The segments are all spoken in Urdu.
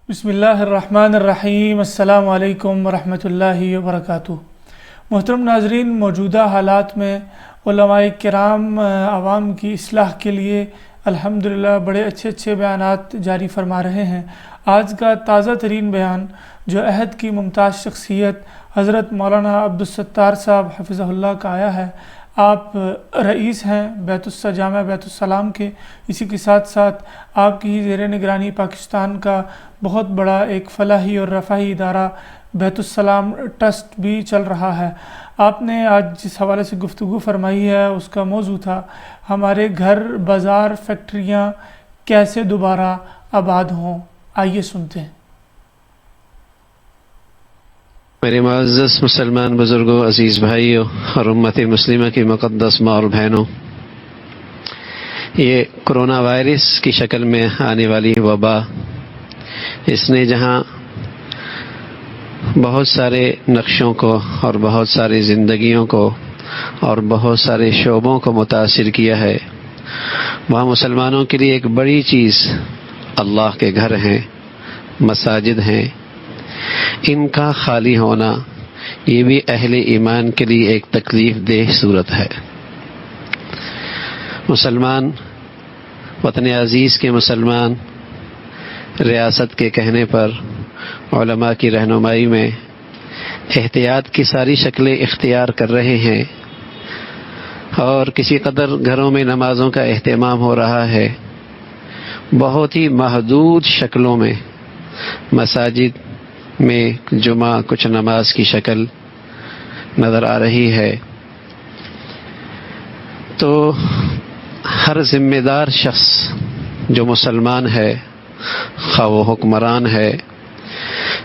بسم اللہ الرحمن الرحیم۔ السلام علیکم ورحمۃ اللہ وبرکاتہ۔ محترم ناظرین، موجودہ حالات میں علماء کرام عوام کی اصلاح کے لیے الحمدللہ بڑے اچھے بیانات جاری فرما رہے ہیں۔ آج کا تازہ ترین بیان جو عہد کی ممتاز شخصیت حضرت مولانا عبدالستار صاحب حفظہ اللہ کا آیا ہے۔ آپ رئیس ہیں جامعہ بیت السلام کے، اسی کے ساتھ ساتھ آپ کی زیر نگرانی پاکستان کا بہت بڑا ایک فلاحی اور رفاہی ادارہ بیت السلام ٹرسٹ بھی چل رہا ہے۔ آپ نے آج جس حوالے سے گفتگو فرمائی ہے اس کا موضوع تھا ہمارے گھر، بازار، فیکٹریاں کیسے دوبارہ آباد ہوں۔ آئیے سنتے ہیں۔ میرے معزز مسلمان بزرگوں، عزیز بھائیوں اور امت مسلمہ کی مقدس ماں اور بہنوں، یہ کرونا وائرس کی شکل میں آنے والی وبا، اس نے جہاں بہت سارے نقشوں کو اور بہت ساری زندگیوں کو اور بہت سارے شعبوں کو متاثر کیا ہے، وہاں مسلمانوں کے لیے ایک بڑی چیز اللہ کے گھر ہیں، مساجد ہیں، ان کا خالی ہونا یہ بھی اہل ایمان کے لیے ایک تکلیف دہ صورت ہے۔ مسلمان، وطن عزیز کے مسلمان، ریاست کے کہنے پر علماء کی رہنمائی میں احتیاط کی ساری شکلیں اختیار کر رہے ہیں، اور کسی قدر گھروں میں نمازوں کا اہتمام ہو رہا ہے۔ بہت ہی محدود شکلوں میں مساجد میں جمعہ کچھ نماز کی شکل نظر آ رہی ہے۔ تو ہر ذمہ دار شخص جو مسلمان ہے، خواہ وہ حکمران ہے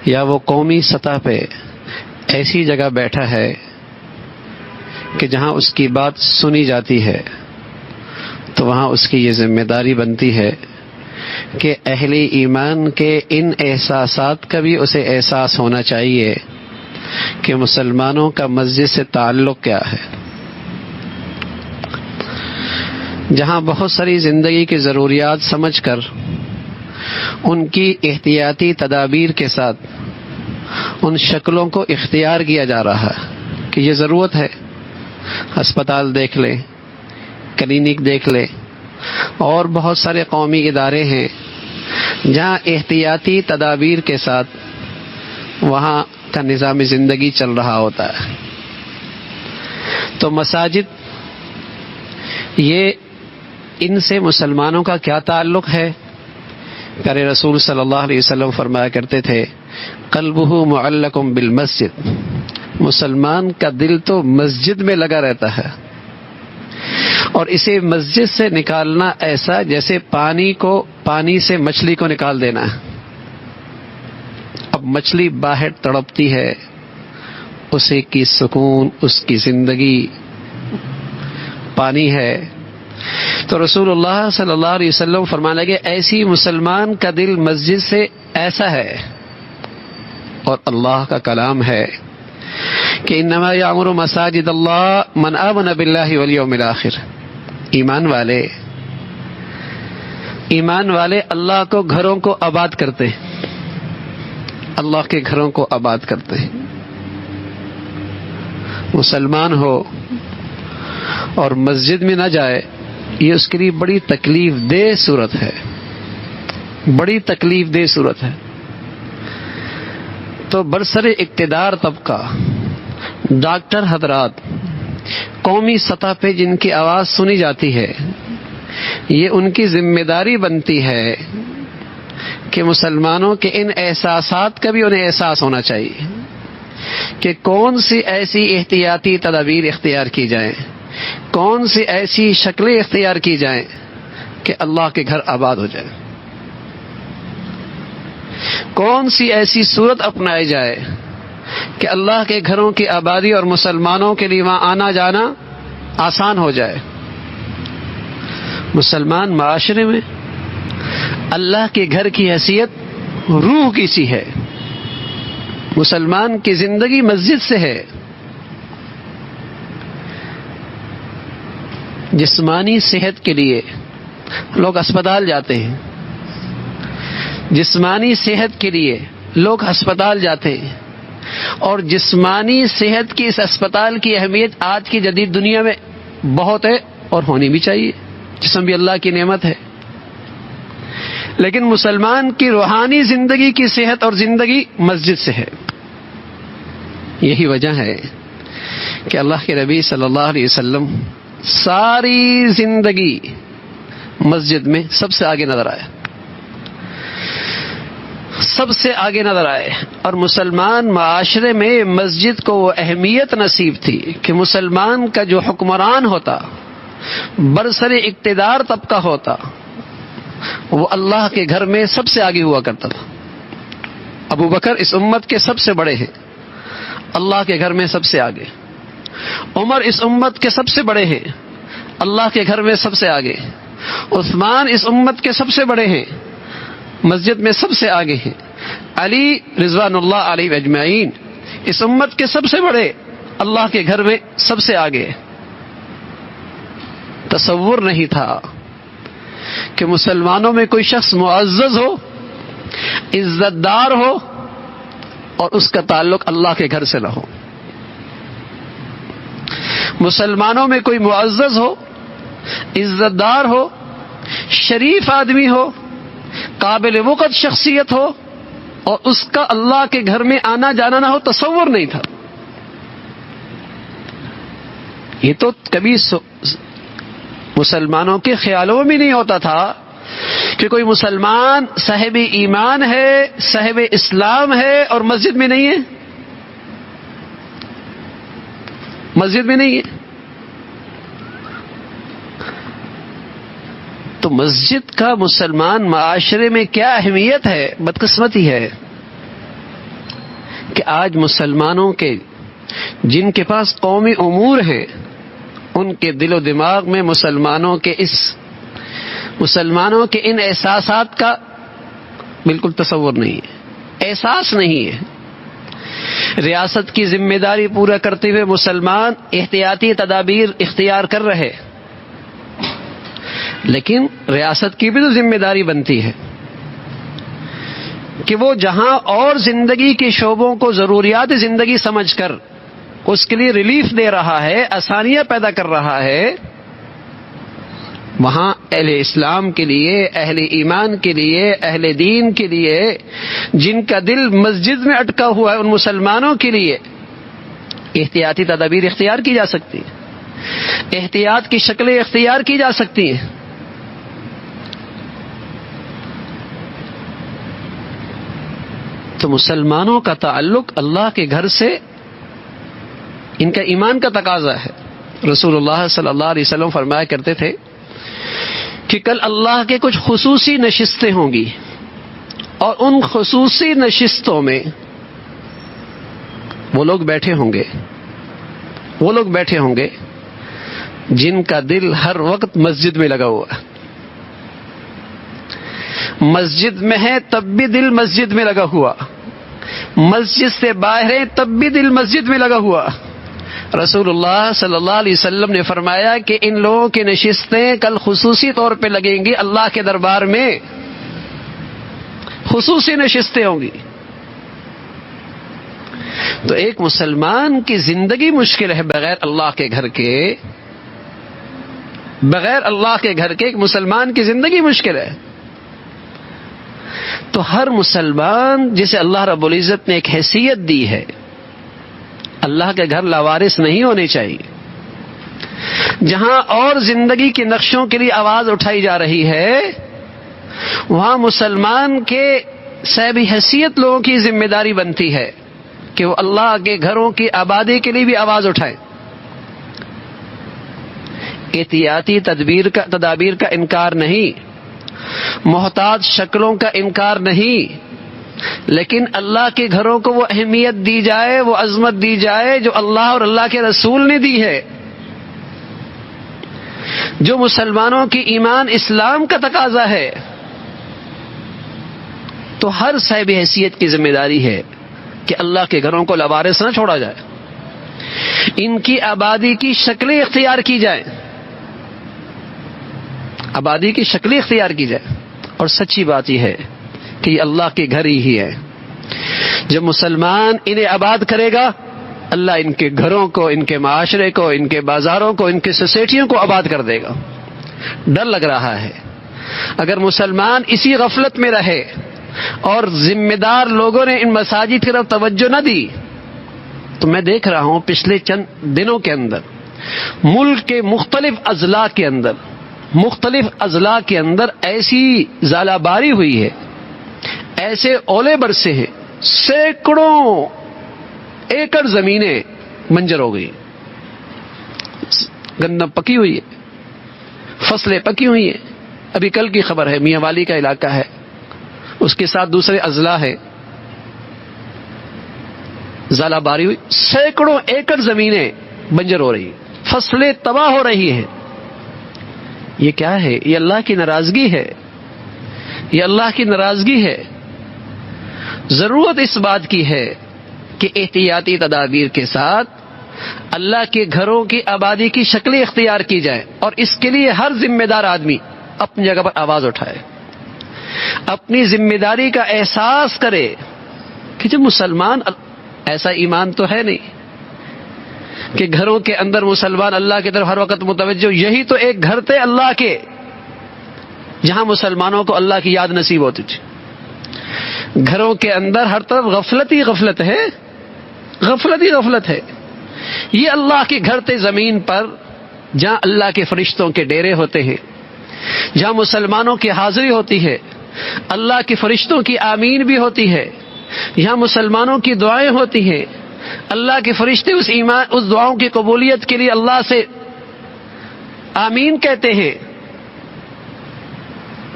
یا وہ قومی سطح پہ ایسی جگہ بیٹھا ہے کہ جہاں اس کی بات سنی جاتی ہے، تو وہاں اس کی یہ ذمہ داری بنتی ہے کہ اہل ایمان کے ان احساسات کا بھی اسے احساس ہونا چاہیے کہ مسلمانوں کا مسجد سے تعلق کیا ہے۔ جہاں بہت ساری زندگی کی ضروریات سمجھ کر ان کی احتیاطی تدابیر کے ساتھ ان شکلوں کو اختیار کیا جا رہا ہے کہ یہ ضرورت ہے، ہسپتال دیکھ لیں، کلینک دیکھ لیں، اور بہت سارے قومی ادارے ہیں جہاں احتیاطی تدابیر کے ساتھ وہاں کا نظام زندگی چل رہا ہوتا ہے۔ تو مساجد، یہ ان سے مسلمانوں کا کیا تعلق ہے؟ پیارے رسول صلی اللہ علیہ وسلم فرمایا کرتے تھے، قلبہ معلق بالمسجد، مسلمان کا دل تو مسجد میں لگا رہتا ہے، اور اسے مسجد سے نکالنا ایسا جیسے پانی سے مچھلی کو نکال دینا ہے۔ اب مچھلی باہر تڑپتی ہے، اسے کی سکون، اس کی زندگی پانی ہے۔ تو رسول اللہ صلی اللہ علیہ وسلم فرمانے لگے، ایسی مسلمان کا دل مسجد سے ایسا ہے۔ اور اللہ کا کلام ہے کہ انما یعمر مساجد اللہ من آمن باللہ والیوم الآخر، ایمان والے اللہ کو گھروں کو آباد کرتے ہیں، اللہ کے گھروں کو آباد کرتے ہیں۔ مسلمان ہو اور مسجد میں نہ جائے، یہ اس کے لیے بڑی تکلیف دہ صورت ہے، بڑی تکلیف دہ صورت ہے۔ تو برسر اقتدار طبقہ، ڈاکٹر حضرات، قومی سطح پہ جن کی آواز سنی جاتی ہے، یہ ان کی ذمہ داری بنتی ہے کہ مسلمانوں کے ان احساسات کا بھی انہیں احساس ہونا چاہیے کہ کون سی ایسی احتیاطی تدابیر اختیار کی جائیں، کون سی ایسی شکلیں اختیار کی جائیں کہ اللہ کے گھر آباد ہو جائے، کون سی ایسی صورت اپنائی جائے کہ اللہ کے گھروں کی آبادی اور مسلمانوں کے لیے وہاں آنا جانا آسان ہو جائے۔ مسلمان معاشرے میں اللہ کے گھر کی حیثیت روح کی سی ہے، مسلمان کی زندگی مسجد سے ہے۔ جسمانی صحت کے لیے لوگ اسپتال جاتے ہیں، جسمانی صحت کے لیے لوگ ہسپتال جاتے ہیں، اور جسمانی صحت کی اس اسپتال کی اہمیت آج کی جدید دنیا میں بہت ہے اور ہونی بھی چاہیے، جسم بھی اللہ کی نعمت ہے، لیکن مسلمان کی روحانی زندگی کی صحت اور زندگی مسجد سے ہے۔ یہی وجہ ہے کہ اللہ کے نبی صلی اللہ علیہ وسلم ساری زندگی مسجد میں سب سے آگے نظر آئے، سب سے آگے نظر آئے، اور مسلمان معاشرے میں مسجد کو وہ اہمیت نصیب تھی کہ مسلمان کا جو حکمران ہوتا، برسر اقتدار طبقہ ہوتا، وہ اللہ کے گھر میں سب سے آگے ہوا کرتا تھا۔ ابو بکر اس امت کے سب سے بڑے ہیں، اللہ کے گھر میں سب سے آگے۔ عمر اس امت کے سب سے بڑے ہیں، اللہ کے گھر میں سب سے آگے۔ عثمان اس امت کے سب سے بڑے ہیں، مسجد میں سب سے آگے ہیں۔ علی رضوان اللہ علیہ اجمعین اس امت کے سب سے بڑے، اللہ کے گھر میں سب سے آگے۔ تصور نہیں تھا کہ مسلمانوں میں کوئی شخص معزز ہو، عزت دار ہو، اور اس کا تعلق اللہ کے گھر سے نہ ہو۔ مسلمانوں میں کوئی معزز ہو، عزت دار ہو، شریف آدمی ہو، قابل وقت شخصیت ہو، اور اس کا اللہ کے گھر میں آنا جانا نہ ہو، تصور نہیں تھا۔ یہ تو کبھی مسلمانوں کے خیالوں میں نہیں ہوتا تھا کہ کوئی مسلمان صاحب ایمان ہے، صاحب اسلام ہے، اور مسجد میں نہیں ہے، مسجد میں نہیں ہے۔ تو مسجد کا مسلمان معاشرے میں کیا اہمیت ہے، بدقسمتی ہے کہ آج مسلمانوں کے جن کے پاس قومی امور ہیں، ان کے دل و دماغ میں مسلمانوں کے ان احساسات کا بالکل تصور نہیں ہے، احساس نہیں ہے۔ ریاست کی ذمہ داری پورا کرتے ہوئے مسلمان احتیاطی تدابیر اختیار کر رہے، لیکن ریاست کی بھی تو ذمہ داری بنتی ہے کہ وہ جہاں اور زندگی کے شعبوں کو ضروریات زندگی سمجھ کر اس کے لیے ریلیف دے رہا ہے، آسانیاں پیدا کر رہا ہے، وہاں اہل اسلام کے لیے، اہل ایمان کے لیے، اہل دین کے لیے، جن کا دل مسجد میں اٹکا ہوا ہے، ان مسلمانوں کے لیے احتیاطی تدابیر اختیار کی جا سکتی ہیں، احتیاط کی شکلیں اختیار کی جا سکتی ہیں۔ تو مسلمانوں کا تعلق اللہ کے گھر سے ان کا ایمان کا تقاضا ہے۔ رسول اللہ صلی اللہ علیہ وسلم فرمایا کرتے تھے کہ کل اللہ کے کچھ خصوصی نشستیں ہوں گی، اور ان خصوصی نشستوں میں وہ لوگ بیٹھے ہوں گے جن کا دل ہر وقت مسجد میں لگا ہوا ہے، مسجد میں ہے تب بھی دل مسجد میں لگا ہوا، مسجد سے باہر ہے تب بھی دل مسجد میں لگا ہوا۔ رسول اللہ صلی اللہ علیہ وسلم نے فرمایا کہ ان لوگوں کی نشستیں کل خصوصی طور پہ لگیں گی، اللہ کے دربار میں خصوصی نشستیں ہوں گی۔ تو ایک مسلمان کی زندگی مشکل ہے بغیر اللہ کے گھر کے، بغیر اللہ کے گھر کے ایک مسلمان کی زندگی مشکل ہے۔ تو ہر مسلمان جسے اللہ رب العزت نے ایک حیثیت دی ہے، اللہ کے گھر لاوارث نہیں ہونے چاہیے۔ جہاں اور زندگی کے نقشوں کے لیے آواز اٹھائی جا رہی ہے، وہاں مسلمان کے صاحب حیثیت لوگوں کی ذمہ داری بنتی ہے کہ وہ اللہ کے گھروں کی آبادی کے لیے بھی آواز اٹھائیں۔ احتیاطی تدابیر کا انکار نہیں، محتاط شکلوں کا انکار نہیں، لیکن اللہ کے گھروں کو وہ اہمیت دی جائے، وہ عظمت دی جائے جو اللہ اور اللہ کے رسول نے دی ہے، جو مسلمانوں کی ایمان اسلام کا تقاضا ہے۔ تو ہر صاحب حیثیت کی ذمہ داری ہے کہ اللہ کے گھروں کو لاوارث نہ چھوڑا جائے، ان کی آبادی کی شکلیں اختیار کی جائیں، آبادی کی شکلیں اختیار کی جائے۔ اور سچی بات یہ ہے کہ یہ اللہ کے گھر ہی ہے. جب مسلمان انہیں آباد کرے گا اللہ ان کے گھروں کو، ان کے معاشرے کو، ان کے بازاروں کو، ان کے سوسائٹیوں کو آباد کر دے گا. ڈر لگ رہا ہے اگر مسلمان اسی غفلت میں رہے اور ذمہ دار لوگوں نے ان مساجد کی طرف توجہ نہ دی تو میں دیکھ رہا ہوں پچھلے چند دنوں کے اندر ملک کے مختلف اضلاع کے اندر ایسی ژالہ باری ہوئی ہے، ایسے اولے برسے ہیں، سینکڑوں ایکڑ زمینیں منجر ہو گئی، گندم پکی ہوئی ہے، فصلیں پکی ہوئی ہیں. ابھی کل کی خبر ہے، میاں والی کا علاقہ ہے، اس کے ساتھ دوسرے اضلاع ہے، ژالہ باری ہوئی، سینکڑوں ایکڑ زمینیں بنجر ہو رہی، فصلیں تباہ ہو رہی ہیں. یہ کیا ہے؟ یہ اللہ کی ناراضگی ہے، یہ اللہ کی ناراضگی ہے. ضرورت اس بات کی ہے کہ احتیاطی تدابیر کے ساتھ اللہ کے گھروں کی آبادی کی شکلیں اختیار کی جائیں، اور اس کے لیے ہر ذمہ دار آدمی اپنی جگہ پر آواز اٹھائے، اپنی ذمہ داری کا احساس کرے کہ جب مسلمان، ایسا ایمان تو ہے نہیں کہ گھروں کے اندر مسلمان اللہ کی طرف ہر وقت متوجہ. یہی تو ایک گھر تھے اللہ کے جہاں مسلمانوں کو اللہ کی یاد نصیب ہوتی تھی. گھروں کے اندر ہر طرف غفلت ہی غفلت ہے، غفلت ہی غفلت ہے. یہ اللہ کے گھر تھے زمین پر جہاں اللہ کے فرشتوں کے ڈیرے ہوتے ہیں، جہاں مسلمانوں کی حاضری ہوتی ہے، اللہ کے فرشتوں کی آمین بھی ہوتی ہے، یہاں مسلمانوں کی دعائیں ہوتی ہیں. اللہ کے فرشتے اس دعاؤں کی قبولیت کے لیے اللہ سے آمین کہتے ہیں.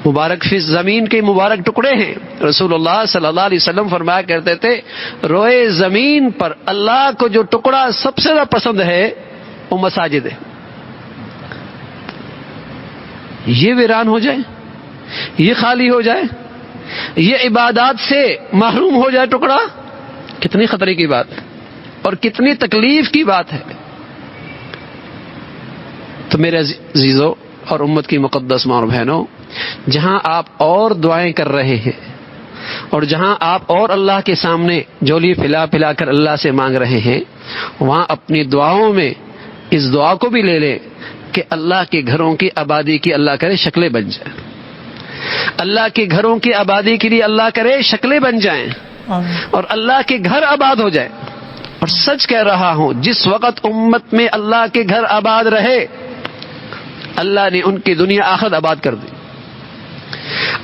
مبارک فی زمین کے مبارک ٹکڑے ہیں. رسول اللہ صلی اللہ علیہ وسلم فرمایا کرتے تھے روئے زمین پر اللہ کو جو ٹکڑا سب سے زیادہ پسند ہے وہ مساجد ہے. یہ ویران ہو جائے، یہ خالی ہو جائے، یہ عبادات سے محروم ہو جائے ٹکڑا، کتنی خطرے کی بات ہے اور کتنی تکلیف کی بات ہے. تو میرے عزیزوں اور امت کی مقدس ماں اور بہنوں، جہاں آپ اور دعائیں کر رہے ہیں اور جہاں آپ اور اللہ کے سامنے جولی پھیلا کر اللہ سے مانگ رہے ہیں، وہاں اپنی دعاؤں میں اس دعا کو بھی لے لیں کہ اللہ کے گھروں کی آبادی کی اللہ کرے شکلیں بن جائیں. اللہ کے گھروں کی آبادی کے لیے اللہ کرے شکلیں بن جائیں اور اللہ کے گھر آباد ہو جائے. اور سچ کہہ رہا ہوں، جس وقت امت میں اللہ کے گھر آباد رہے اللہ نے ان کی دنیا آخرت آباد کر دی.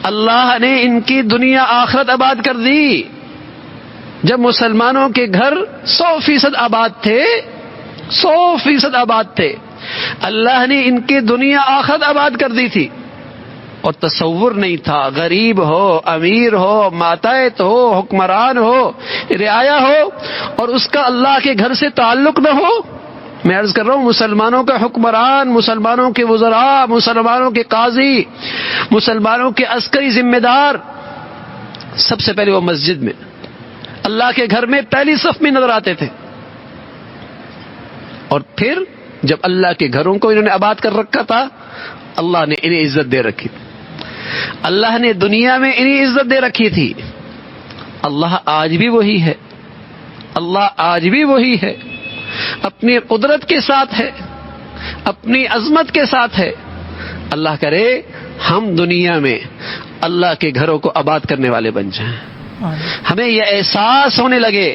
اللہ نے ان کی دنیا آخرت آباد کر دی. جب مسلمانوں کے گھر 100% آباد تھے، 100% آباد تھے، اللہ نے ان کی دنیا آخرت آباد کر دی تھی. اور تصور نہیں تھا غریب ہو، امیر ہو، ماتحت ہو، حکمران ہو، رعایا ہو اور اس کا اللہ کے گھر سے تعلق نہ ہو. میں عرض کر رہا ہوں مسلمانوں کا حکمران، مسلمانوں کے وزراء، مسلمانوں کے قاضی، مسلمانوں کے عسکری ذمہ دار سب سے پہلے وہ مسجد میں اللہ کے گھر میں پہلی صف میں نظر آتے تھے. اور پھر جب اللہ کے گھروں کو انہوں نے آباد کر رکھا تھا اللہ نے انہیں عزت دے رکھی، اللہ نے دنیا میں انہیں عزت دے رکھی تھی. اللہ آج بھی وہی ہے، اللہ آج بھی وہی ہے، اپنی قدرت کے ساتھ ہے، اپنی عظمت کے ساتھ ہے. اللہ کرے ہم دنیا میں اللہ کے گھروں کو آباد کرنے والے بن جائیں. ہمیں یہ احساس ہونے لگے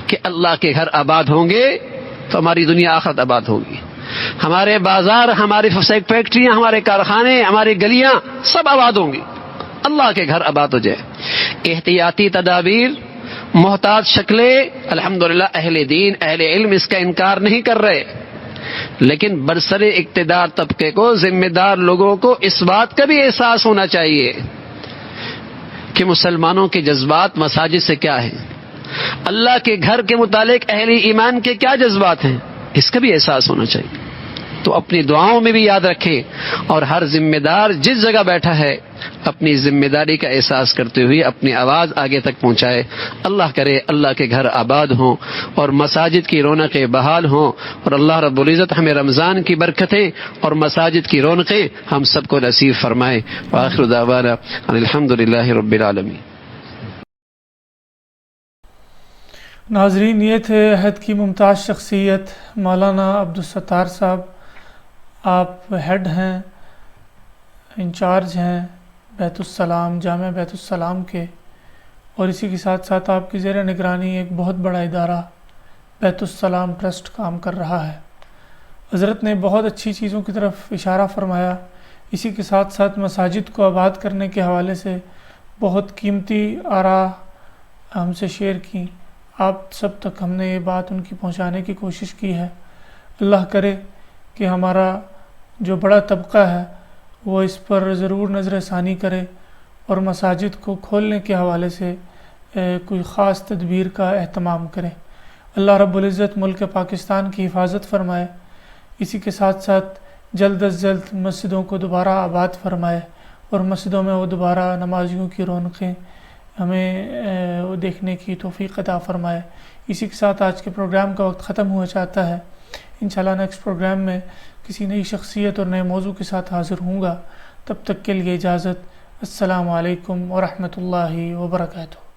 کہ اللہ کے گھر آباد ہوں گے تو ہماری دنیا آخرت آباد ہوگی. ہمارے بازار، ہماری فیکٹریاں، ہمارے کارخانے، ہماری گلیاں سب آباد ہوں گی. اللہ کے گھر آباد ہو جائے. احتیاطی تدابیر، محتاط شکلیں، الحمدللہ اہل دین، اہل علم اس کا انکار نہیں کر رہے، لیکن برسر اقتدار طبقے کو، ذمہ دار لوگوں کو اس بات کا بھی احساس ہونا چاہیے کہ مسلمانوں کے جذبات مساجد سے کیا ہیں، اللہ کے گھر کے متعلق اہل ایمان کے کیا جذبات ہیں، اس کا بھی احساس ہونا چاہیے. تو اپنی دعاؤں میں بھی یاد رکھیں اور ہر ذمہ دار جس جگہ بیٹھا ہے اپنی ذمہ داری کا احساس کرتے ہوئے اپنی آواز آگے تک پہنچائے. اللہ کرے اللہ کے گھر آباد ہوں اور مساجد کی رونقیں بحال ہوں، اور اللہ رب العزت ہمیں رمضان کی برکتیں اور مساجد کی رونقیں ہم سب کو نصیب فرمائے. وآخر دعوانا الحمدللہ رب العالمین. ناظرین، یہ تھے عہد کی ممتاز شخصیت مولانا عبدالستار صاحب. آپ ہیڈ ہیں، انچارج ہیں بیت السلام، جامعہ بیت السلام کے، اور اسی کے ساتھ ساتھ آپ کی زیر نگرانی ایک بہت بڑا ادارہ بیت السلام ٹرسٹ کام کر رہا ہے. حضرت نے بہت اچھی چیزوں کی طرف اشارہ فرمایا. اسی کے ساتھ ساتھ مساجد کو آباد کرنے کے حوالے سے بہت قیمتی آراء ہم سے شیئر کی. آپ سب تک ہم نے یہ بات ان کی پہنچانے کی کوشش کی ہے. اللہ کرے کہ ہمارا جو بڑا طبقہ ہے وہ اس پر ضرور نظر ثانی کرے اور مساجد کو کھولنے کے حوالے سے کوئی خاص تدبیر کا اہتمام کرے. اللہ رب العزت ملک پاکستان کی حفاظت فرمائے. اسی کے ساتھ ساتھ جلد از جلد مسجدوں کو دوبارہ آباد فرمائے اور مسجدوں میں وہ دوبارہ نمازیوں کی رونقیں ہمیں وہ دیکھنے کی توفیق عطا فرمائے. اسی کے ساتھ آج کے پروگرام کا وقت ختم ہوا چاہتا ہے. انشاءاللہ نیکسٹ پروگرام میں کسی نئی شخصیت اور نئے موضوع کے ساتھ حاضر ہوں گا. تب تک کے لیے اجازت. السلام علیکم ورحمۃ اللہ وبرکاتہ.